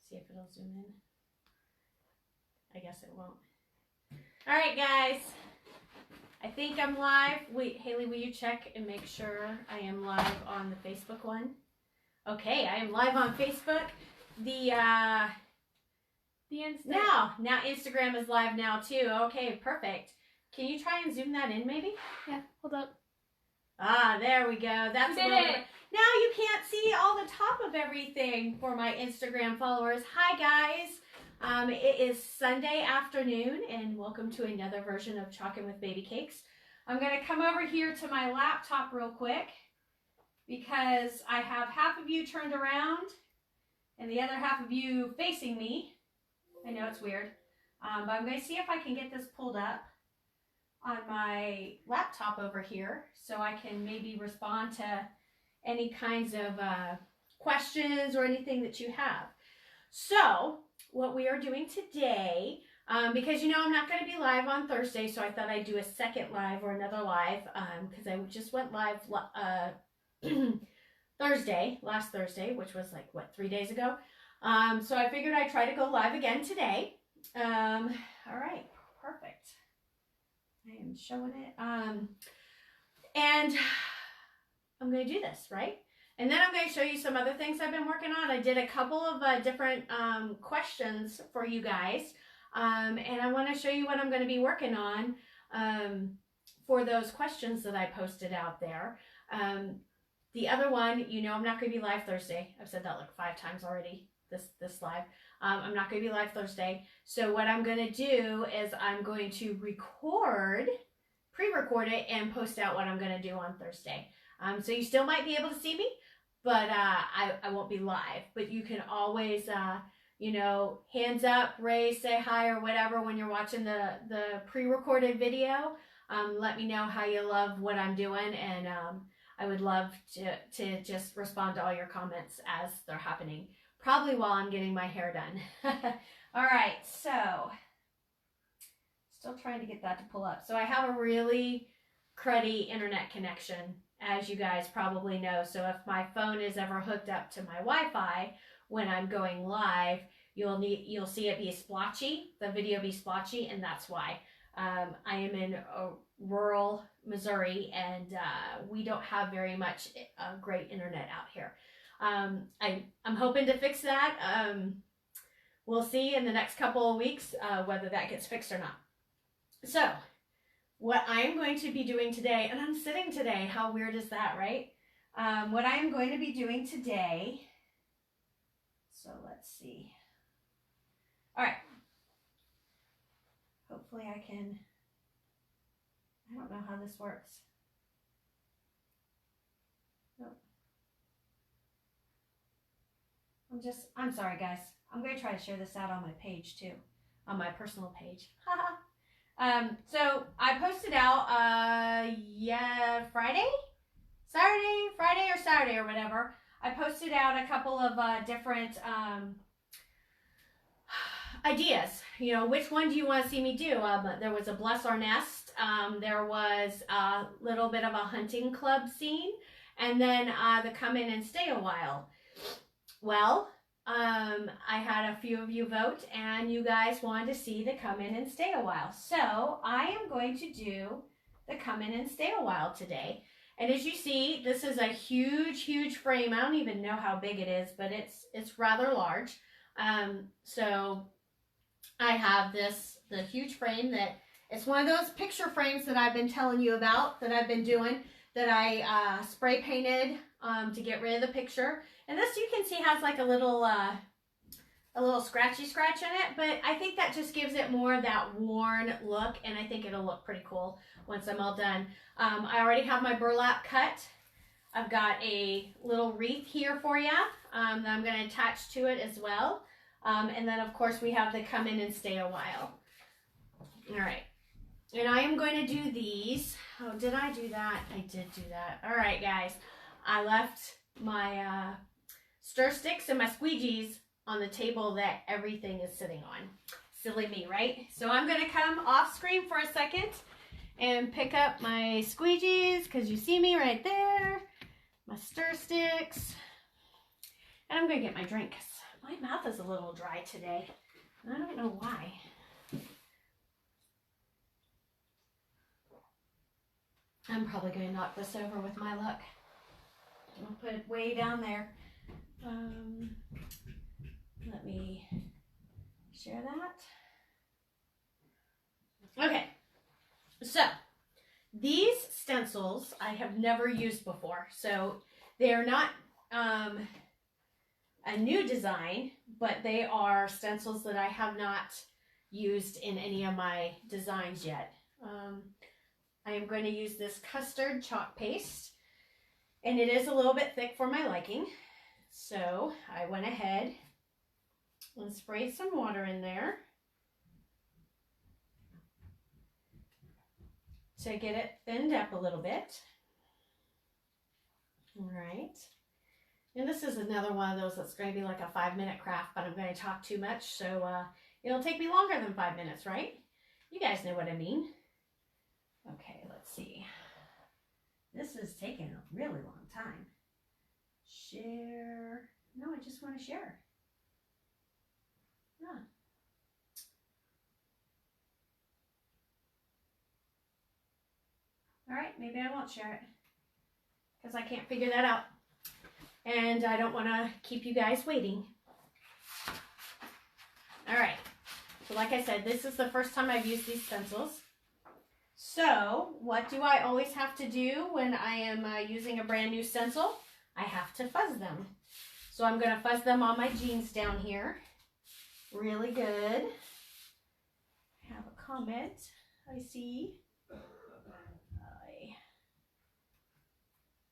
See if it'll zoom in. I guess it won't. All right, guys. I think I'm live. Wait, Haley, will you check and make sure I am live on the Facebook one? Okay, I am live on Facebook. Now Instagram is live now too. Okay, perfect. Can you try and zoom that in maybe? Yeah, hold up. Ah, there we go. That's did it. Now you can't see all the top of everything for my Instagram followers. Hi guys. It is Sunday afternoon and welcome to another version of Chalkin' with Baby Cakes. I'm going to come over here to my laptop real quick because I have half of you turned around and the other half of you facing me. I know it's weird, but I'm going to see if I can get this pulled up on my laptop over here so I can maybe respond to any kinds of questions or anything that you have. So what we are doing today, because you know I'm not going to be live on Thursday, so I thought I'd do a second live or another live because I just went live last Thursday, which was like, what, 3 days ago? So I figured I'd try to go live again today. All right, perfect. I am showing it. And I'm going to do this, right? And then I'm going to show you some other things I've been working on. I did a couple of different questions for you guys. And I want to show you what I'm going to be working on for those questions that I posted out there. The other one, you know, I'm not going to be live Thursday. I've said that like 5 times already, this live. I'm not going to be live Thursday. So what I'm going to do is I'm going to pre-record it and post out what I'm going to do on Thursday. So you still might be able to see me, but I won't be live. But you can always, you know, hands up, raise, say hi or whatever when you're watching the pre-recorded video. Let me know how you love what I'm doing, and I would love to just respond to all your comments as they're happening. Probably while I'm getting my hair done. All right, so still trying to get that to pull up. So I have a really cruddy internet connection, as you guys probably know. So if my phone is ever hooked up to my Wi-Fi when I'm going live, you'll see it be splotchy, the video be splotchy, and that's why. I am in rural Missouri, and we don't have very much great internet out here. I'm hoping to fix that. We'll see in the next couple of weeks whether that gets fixed or not. So what I am going to be doing today, and I'm sitting today, how weird is that, right? What I am going to be doing today, so let's see. All right. Hopefully I don't know how this works. Nope. I'm sorry guys. I'm going to try to share this out on my page too, on my personal page. So I posted out, Friday or Saturday or whatever. I posted out a couple of different ideas. You know, which one do you want to see me do? There was a Bless Our Nest. There was a little bit of a hunting club scene, and then the Come In and Stay a While. Well, I had a few of you vote, and you guys wanted to see the Come In and Stay a While. So I am going to do the Come In and Stay a While today. And as you see, this is a huge, huge frame. I don't even know how big it is, but it's rather large. So I have the huge frame that it's one of those picture frames that I've been telling you about, that I've been doing, that I spray painted to get rid of the picture. And this, you can see, has like a little scratchy scratch in it, but I think that just gives it more of that worn look, and I think it'll look pretty cool once I'm all done. I already have my burlap cut. I've got a little wreath here for you that I'm going to attach to it as well. And then, of course, we have the Come In and Stay a While. All right. And I am going to do these. Oh, did I do that? I did do that. All right, guys. I left my stir sticks and my squeegees on the table that everything is sitting on. Silly me, right? So I'm going to come off screen for a second and pick up my squeegees, because you see me right there. My stir sticks. And I'm going to get my drink. My mouth is a little dry today. I don't know why. I'm probably going to knock this over with my luck. I'll put it way down there. Let me share that. Okay, so these stencils I have never used before. So they are not a new design, but they are stencils that I have not used in any of my designs yet. I am going to use this custard chalk paste, and it is a little bit thick for my liking. So I went ahead and sprayed some water in there to get it thinned up a little bit. All right. And this is another one of those that's going to be like a 5-minute craft, but I'm going to talk too much, so it'll take me longer than 5 minutes, right? You guys know what I mean. Okay, let's see. This is taking a really long time. Share. No, I just want to share. Yeah. All right, maybe I won't share it because I can't figure that out. And I don't want to keep you guys waiting. All right. So like I said, this is the first time I've used these stencils. So what do I always have to do when I am using a brand new stencil? I have to fuzz them. So I'm going to fuzz them on my jeans down here. Really good. I have a comment. I see.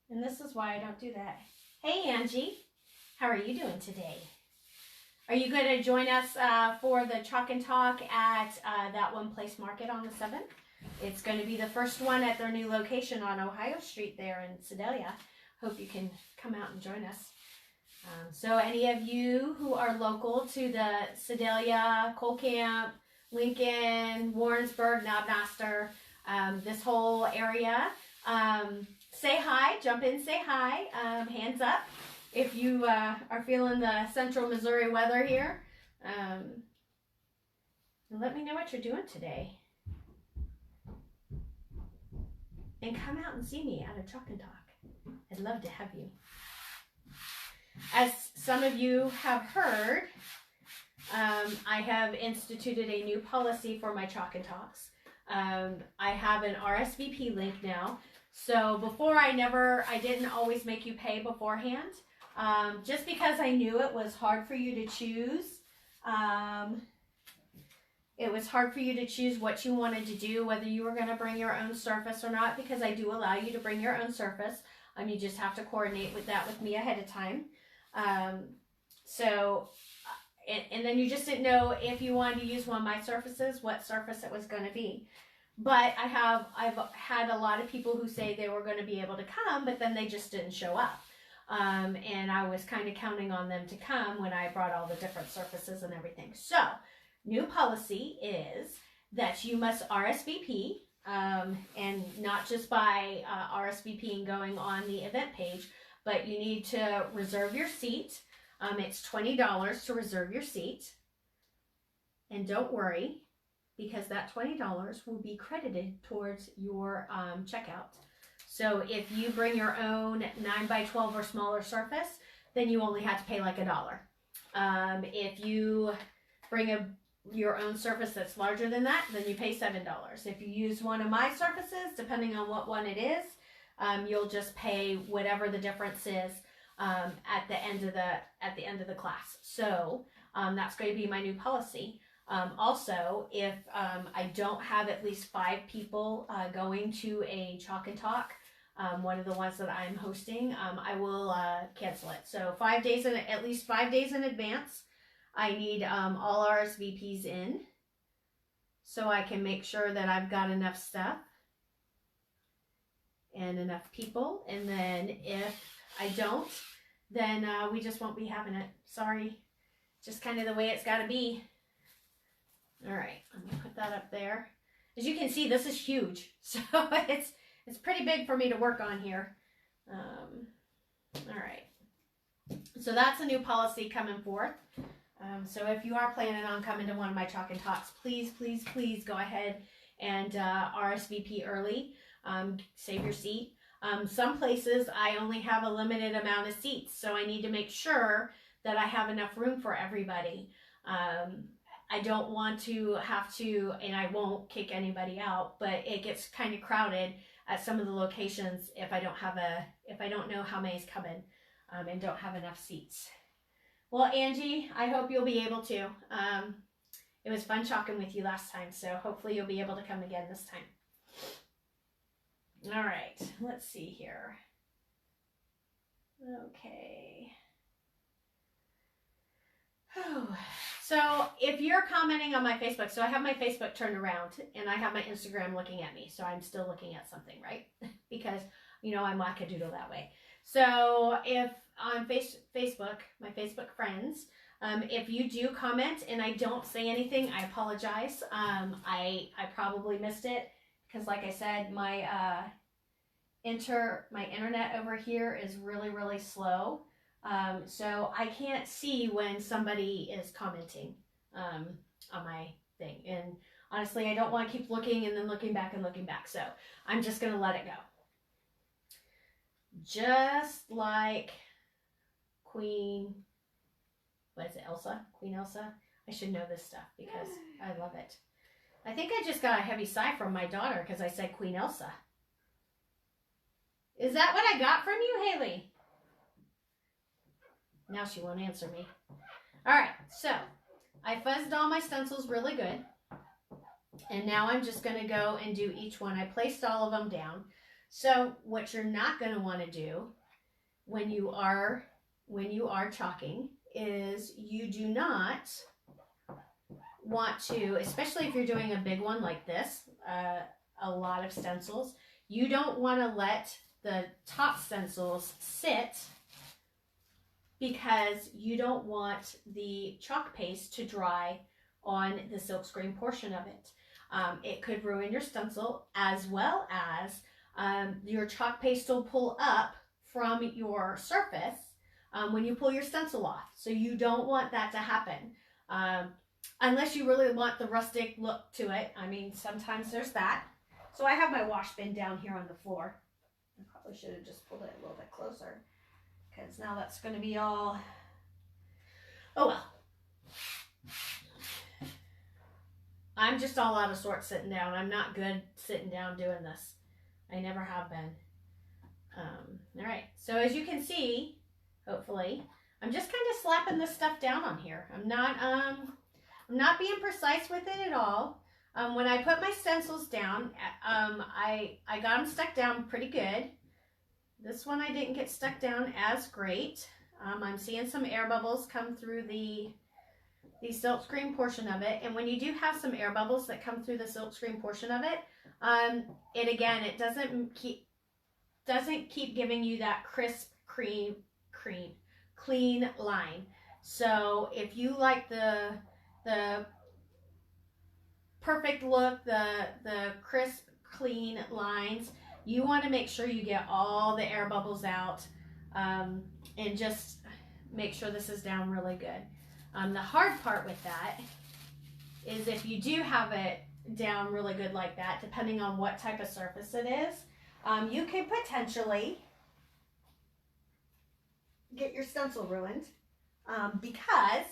And this is why I don't do that. Hey, Angie. How are you doing today? Are you going to join us for the Chalk and Talk at that One Place Market on the 7th? It's going to be the first one at their new location on Ohio Street there in Sedalia. Hope you can come out and join us. So any of you who are local to the Sedalia, Cole Camp, Lincoln, Warrensburg, Knobmaster, this whole area, say hi, jump in, say hi, hands up if you are feeling the central Missouri weather here. And let me know what you're doing today. And come out and see me at a Chalk and Talk. I'd love to have you. As some of you have heard, I have instituted a new policy for my Chalk and Talks. I have an RSVP link now. So before I didn't always make you pay beforehand, just because I knew it was hard for you to choose. It was hard for you to choose what you wanted to do, whether you were going to bring your own surface or not, because I do allow you to bring your own surface. You just have to coordinate with that with me ahead of time. And then you just didn't know if you wanted to use one of my surfaces, what surface it was going to be. But I've had a lot of people who say they were going to be able to come, but then they just didn't show up. And I was kind of counting on them to come when I brought all the different surfaces and everything. So, new policy is that you must RSVP, and not just by RSVPing going on the event page, but you need to reserve your seat. It's $20 to reserve your seat. And don't worry, because that $20 will be credited towards your checkout. So if you bring your own 9x12 or smaller surface, then you only have to pay like $1. If you bring your own surface that's larger than that, then you pay $7. If you use one of my surfaces, depending on what one it is, you'll just pay whatever the difference is at the end of the class. So that's going to be my new policy. Also, if I don't have at least 5 people going to a Chalk and Talk, one of the ones that I'm hosting, I will cancel it. So at least 5 days in advance, I need all RSVPs in so I can make sure that I've got enough stuff and enough people. And then if I don't, then we just won't be having it. Sorry. Just kind of the way it's got to be. All right, I'm going to put that up there. As you can see, this is huge. So it's pretty big for me to work on here. All right. So that's a new policy coming forth. So if you are planning on coming to one of my chalk and talks, please, please, please go ahead and RSVP early. Save your seat. Some places I only have a limited amount of seats, so I need to make sure that I have enough room for everybody. I don't want to have to, and I won't kick anybody out, but it gets kind of crowded at some of the locations if I don't know how many's coming, and don't have enough seats. Well, Angie, I hope you'll be able to. It was fun talking with you last time, so hopefully you'll be able to come again this time. All right, let's see here. Okay. So if you're commenting on my Facebook, so I have my Facebook turned around and I have my Instagram looking at me, so I'm still looking at something, right? Because, you know, I'm wackadoodle that way. So if on Facebook, my Facebook friends, if you do comment and I don't say anything, I apologize. I probably missed it because, like I said, my internet over here is really, really slow. So I can't see when somebody is commenting on my thing. And honestly, I don't want to keep looking and then looking back and looking back. So I'm just going to let it go. Just like Queen Elsa. I should know this stuff because I love it. I think I just got a heavy sigh from my daughter because I said Queen Elsa. Is that what I got from you, Haley? Now she won't answer me. All right, so I fuzzed all my stencils really good. And now I'm just going to go and do each one. I placed all of them down. So what you're not going to want to do when you are chalking is you do not want to, especially if you're doing a big one like this, a lot of stencils, you don't want to let the top stencils sit because you don't want the chalk paste to dry on the silkscreen portion of it. It could ruin your stencil, as well as your chalk paste will pull up from your surface when you pull your stencil off. So you don't want that to happen. Unless you really want the rustic look to it. I mean, sometimes there's that. So I have my wash bin down here on the floor. I probably should have just pulled it a little bit closer, because now that's going to be all, oh well. I'm just all out of sorts sitting down. I'm not good sitting down doing this. I never have been. All right, so as you can see, hopefully, I'm just kind of slapping this stuff down on here. I'm not being precise with it at all. When I put my stencils down, I got them stuck down pretty good. This one I didn't get stuck down as great. I'm seeing some air bubbles come through the silkscreen portion of it. And when you do have some air bubbles that come through the silkscreen portion of it, it doesn't keep giving you that crisp, clean line. So if you like the perfect look, the crisp, clean lines, you want to make sure you get all the air bubbles out, and just make sure this is down really good. The hard part with that is if you do have it down really good like that, depending on what type of surface it is, you could potentially get your stencil ruined, because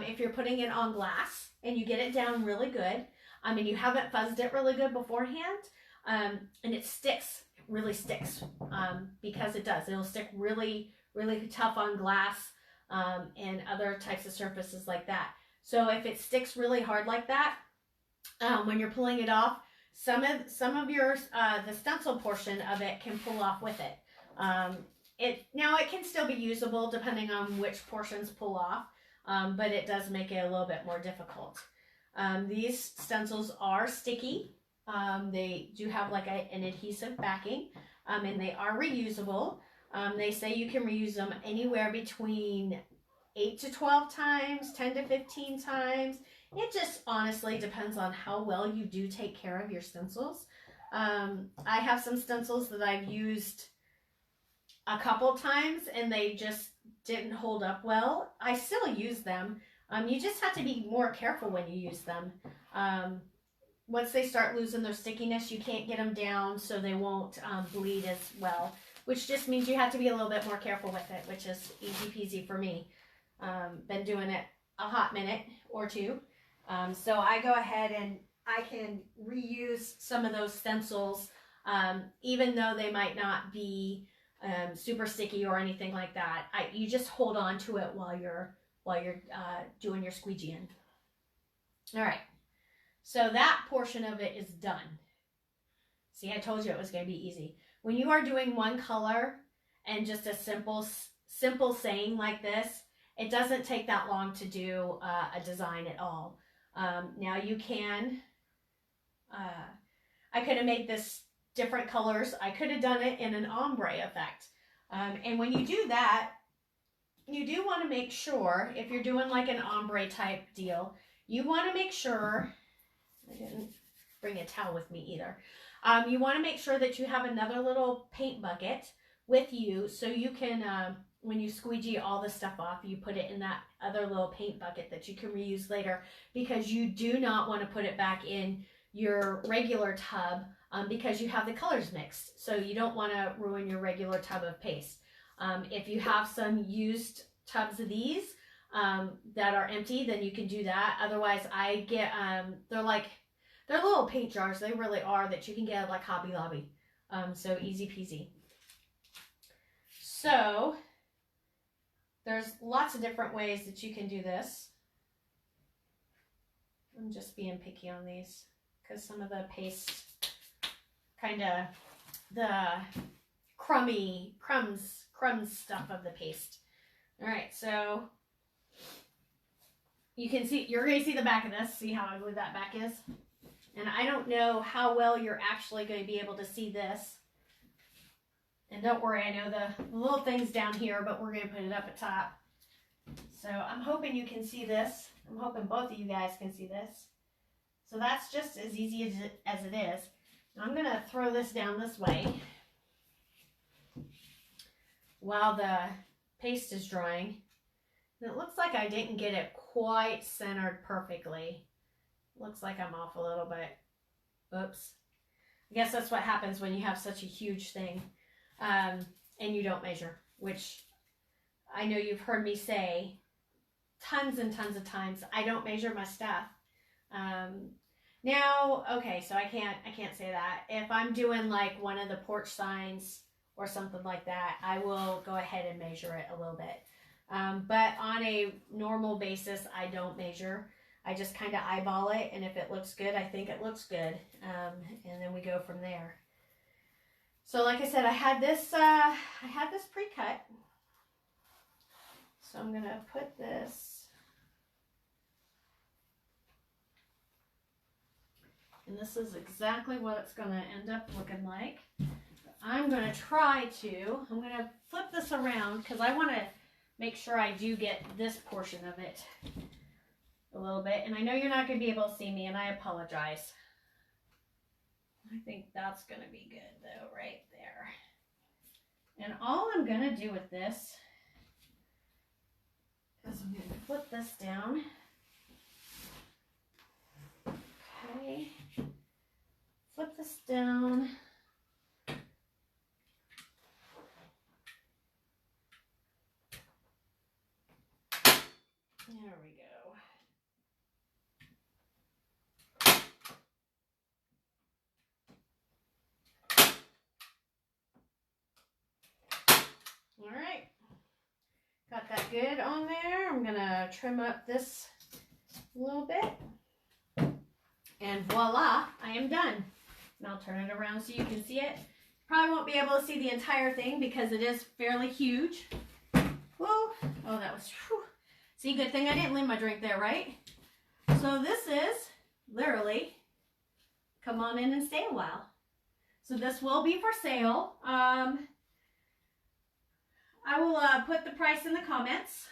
if you're putting it on glass and you get it down really good, and you haven't fuzzed it really good beforehand, and it sticks, it really sticks, because it does. It'll stick really, really tough on glass, and other types of surfaces like that. So if it sticks really hard like that, when you're pulling it off, some of your the stencil portion of it can pull off with it. It can still be usable depending on which portions pull off, but it does make it a little bit more difficult. These stencils are sticky. They do have like an adhesive backing, and they are reusable. They say you can reuse them anywhere between 8 to 12 times, 10 to 15 times. It just honestly depends on how well you do take care of your stencils. I have some stencils that I've used a couple times and they just didn't hold up well, I still use them. You just have to be more careful when you use them. Once they start losing their stickiness, you can't get them down so they won't bleed as well, which just means you have to be a little bit more careful with it, which is easy peasy for me. Been doing it a hot minute or two. So I go ahead and I can reuse some of those stencils, even though they might not be super sticky or anything like that. You just hold on to it while you're doing your squeegeeing. All right, so that portion of it is done. See, I told you it was going to be easy. When you are doing one color and just a simple saying like this, it doesn't take that long to do a design at all. Now you can, I could have made this different colors. I could have done it in an ombre effect. And when you do that, you do want to make sure, if you're doing like an ombre type deal, you want to make sure, I didn't bring a towel with me either. You want to make sure that you have another little paint bucket with you so you can, when you squeegee all the stuff off, you put it in that other little paint bucket that you can reuse later, because you do not want to put it back in your regular tub because you have the colors mixed. So you don't want to ruin your regular tub of paste. If you have some used tubs of these that are empty, then you can do that. Otherwise, I get, they're little paint jars. They really are, that you can get at like Hobby Lobby. So easy peasy. So there's lots of different ways that you can do this. I'm just being picky on these because some of the paste, kind of the crumbs stuff of the paste. All right, so you can see, you're going to see the back of this. See how ugly that back is? And I don't know how well you're actually going to be able to see this. And don't worry, I know the little thing's down here, but we're going to put it up at top. So I'm hoping you can see this. I'm hoping both of you guys can see this. So that's just as easy as it is. Now I'm going to throw this down this way while the paste is drying. And it looks like I didn't get it quite centered perfectly. Looks like I'm off a little bit. Oops. I guess that's what happens when you have such a huge thing and you don't measure, which I know you've heard me say tons and tons of times. I don't measure my stuff. Now, okay, so I can't say that. If I'm doing like one of the porch signs or something like that, I will go ahead and measure it a little bit. But on a normal basis, I don't measure. I just kind of eyeball it, and if it looks good, I think it looks good, and then we go from there. So like I said, I had this pre-cut, so I'm gonna put this, and this is exactly what it's gonna end up looking like. I'm gonna I'm gonna flip this around because I want to make sure I do get this portion of it a little bit. And I know you're not going to be able to see me, and I apologize. I think that's going to be good though, right there. And all I'm going to do with this is I'm going to flip this down. Okay. Flip this down. There we go. All right. Got that good on there. I'm going to trim up this a little bit. And voila, I am done. And I'll turn it around so you can see it. Probably won't be able to see the entire thing because it is fairly huge. Whoa. Oh, that was... Whew. See, good thing I didn't leave my drink there, right? So this is literally, come on in and stay a while. So this will be for sale. I will put the price in the comments.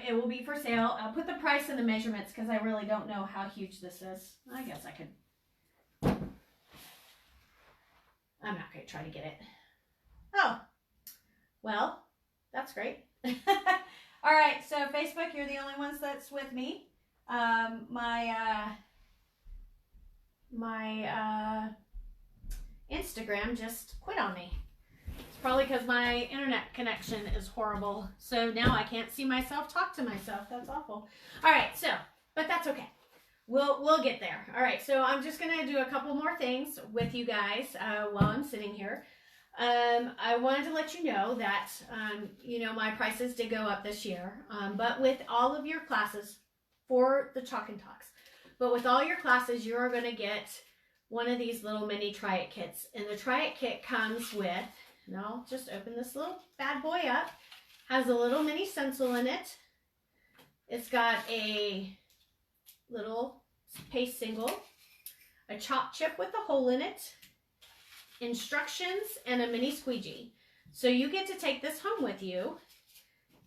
It will be for sale. I'll put the price in the measurements because I really don't know how huge this is. I guess I could. I'm not going to try to get it. Oh, Well, that's great. All right, so Facebook, you're the only ones that's with me. My Instagram just quit on me. It's probably because my internet connection is horrible. So now I can't see myself talk to myself. That's awful. All right, so, but that's okay. We'll get there. All right, so I'm just gonna do a couple more things with you guys while I'm sitting here. I wanted to let you know that you know, my prices did go up this year, but with all of your classes for the Chalk and Talks, but with all your classes, you're going to get one of these little mini Try It kits, and the Try It kit comes with, and I'll just open this little bad boy up, has a little mini stencil in it. It's got a little paste single, a chalk chip with a hole in it, instructions, and a mini squeegee. So you get to take this home with you,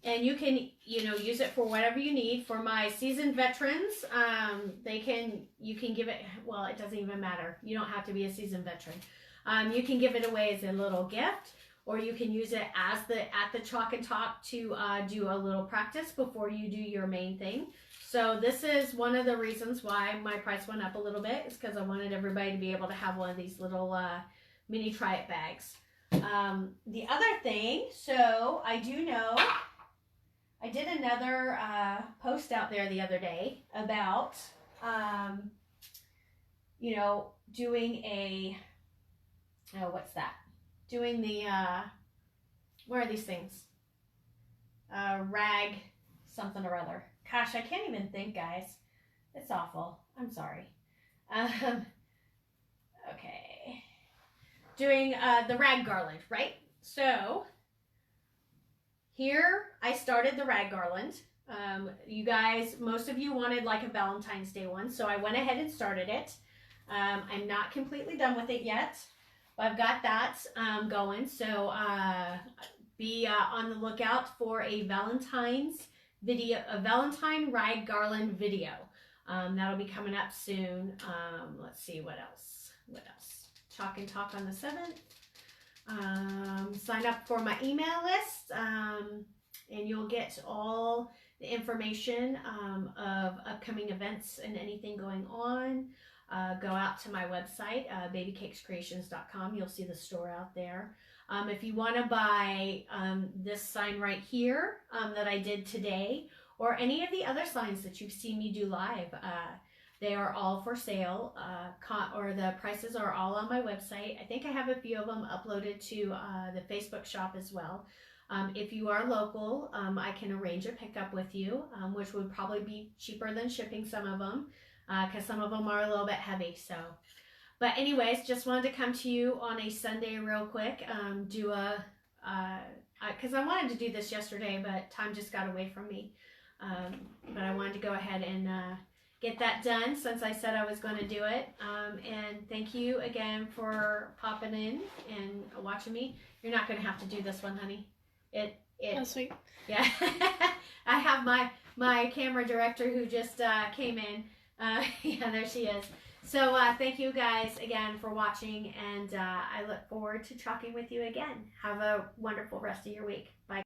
and you can, you know, use it for whatever you need. For my seasoned veterans, you can give it, well, it doesn't even matter. You don't have to be a seasoned veteran. You can give it away as a little gift, or you can use it as at the Chalk and Talk to do a little practice before you do your main thing. So this is one of the reasons why my price went up a little bit, is because I wanted everybody to be able to have one of these little mini Try It bags. The other thing, so I do know, I did another post out there the other day about, you know, doing a, oh, what's that? Doing the, what are these things? Rag something or other. Gosh, I can't even think, guys. It's awful. I'm sorry. Okay. Doing the rag garland, right? So here I started the rag garland. You guys, most of you wanted like a Valentine's Day one, so I went ahead and started it. I'm not completely done with it yet, but I've got that going. So be on the lookout for a Valentine's video, a Valentine rag garland video. That'll be coming up soon. Let's see what else. What else? Chalk and Talk on the 7th. Sign up for my email list, and you'll get all the information of upcoming events and anything going on. Go out to my website, babycakescreations.com. You'll see the store out there. If you want to buy this sign right here that I did today, or any of the other signs that you've seen me do live, they are all for sale, or the prices are all on my website. I think I have a few of them uploaded to the Facebook shop as well. If you are local, I can arrange a pickup with you, which would probably be cheaper than shipping some of them, because some of them are a little bit heavy. So, but anyways, just wanted to come to you on a Sunday real quick, do a, because I wanted to do this yesterday, but time just got away from me. But I wanted to go ahead and get that done since I said I was going to do it. And thank you again for popping in and watching me. You're not going to have to do this one, honey. That's sweet. Yeah. I have my camera director who just came in. Yeah, there she is. So thank you guys again for watching, and I look forward to talking with you again. Have a wonderful rest of your week. Bye.